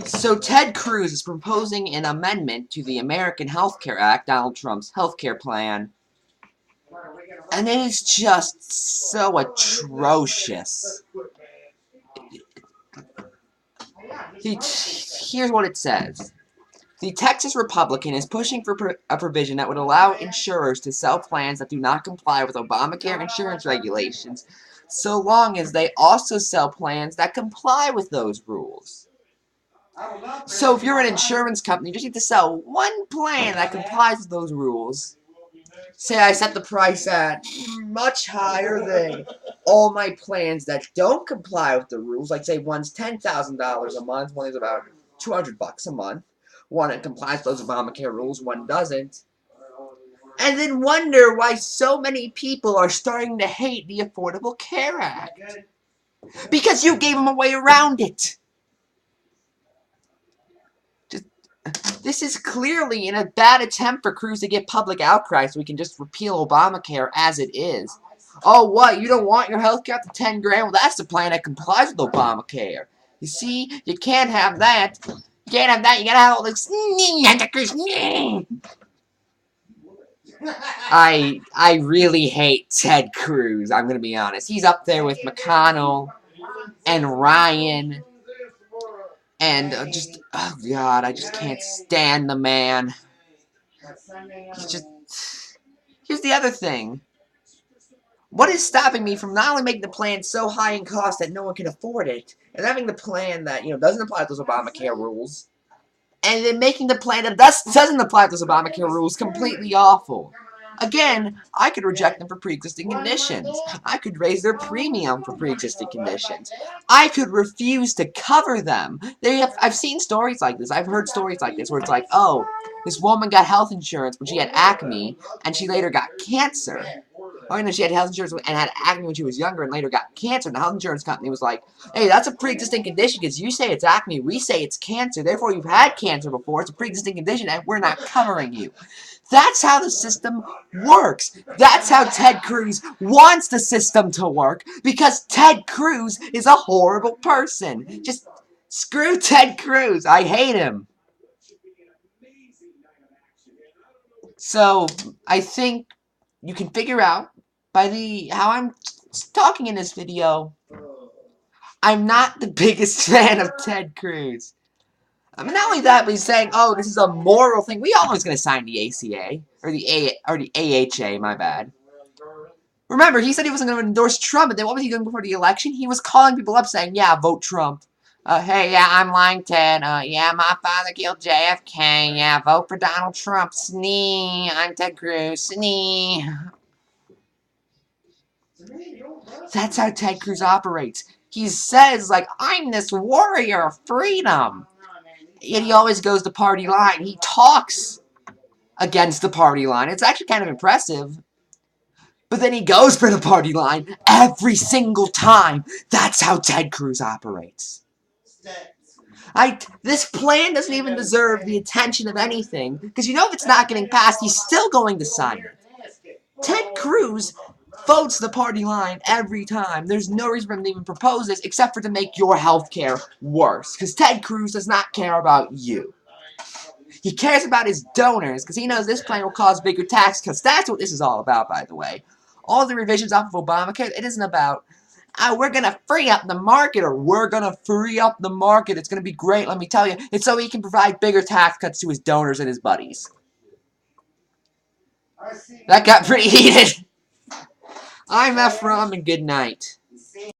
So Ted Cruz is proposing an amendment to the American Health Care Act, Donald Trump's health care plan, and it is just so atrocious. Here's what it says. The Texas Republican is pushing for a provision that would allow insurers to sell plans that do not comply with Obamacare insurance regulations, so long as they also sell plans that comply with those rules. So if you're an insurance company, you just need to sell one plan that complies with those rules. Say I set the price at much higher than all my plans that don't comply with the rules. Like say one's $10,000 a month, one is about $200 a month. One that complies with those Obamacare rules, one doesn't. And then wonder why so many people are starting to hate the Affordable Care Act. Because you gave them a way around it. This is clearly in a bad attempt for Cruz to get public outcry so we can just repeal Obamacare as it is. Oh, what? You don't want your health care up to 10 grand? Well, that's the plan that complies with Obamacare. You see, you can't have that. You can't have that. You gotta have all this. I really hate Ted Cruz. I'm gonna be honest. He's up there with McConnell and Ryan. And just, oh God, I just can't stand the man. He's just, here's the other thing. What is stopping me from not only making the plan so high in cost that no one can afford it, and having the plan that, doesn't apply to those Obamacare rules, and then making the plan that doesn't apply to those Obamacare rules completely awful? Again, I could reject them for pre-existing conditions. I could raise their premium for pre-existing conditions. I could refuse to cover them. I've seen stories like this. I've heard stories like this where it's like, oh, this woman got health insurance when she had acne, and she later got cancer. Or, she had health insurance and had acne when she was younger and later got cancer. And the health insurance company was like, hey, that's a pre-existing condition because you say it's acne, we say it's cancer. Therefore, you've had cancer before. It's a pre-existing condition and we're not covering you. That's how the system works. That's how Ted Cruz wants the system to work because Ted Cruz is a horrible person. Just screw Ted Cruz. I hate him. So, I think you can figure out by how I'm talking in this video, I'm not the biggest fan of Ted Cruz. I mean, not only that, but he's saying, oh, this is a moral thing. We all know he's going to sign the ACA, or the AHA, my bad. Remember, he said he wasn't going to endorse Trump, and then what was he doing before the election? He was calling people up saying, yeah, vote Trump. Hey, yeah, I'm lying, Ted. Yeah, my father killed JFK. Yeah, vote for Donald Trump. Snee. I'm Ted Cruz. Snee. That's how Ted Cruz operates. He says, like, I'm this warrior of freedom. Yet he always goes the party line. He talks against the party line. It's actually kind of impressive. But then he goes for the party line every single time. That's how Ted Cruz operates. This plan doesn't even deserve the attention of anything. Because if it's not getting passed, he's still going to sign it. Ted Cruz votes the party line every time. There's no reason for him to even propose this except for to make your health care worse. Because Ted Cruz does not care about you. He cares about his donors because he knows this plan will cause bigger tax cuts. That's what this is all about, by the way. All the revisions off of Obamacare, it isn't about, we're going to free up the market or we're going to free up the market. It's going to be great, let me tell you. It's so he can provide bigger tax cuts to his donors and his buddies. That got pretty heated. I'm Ephrom, and good night.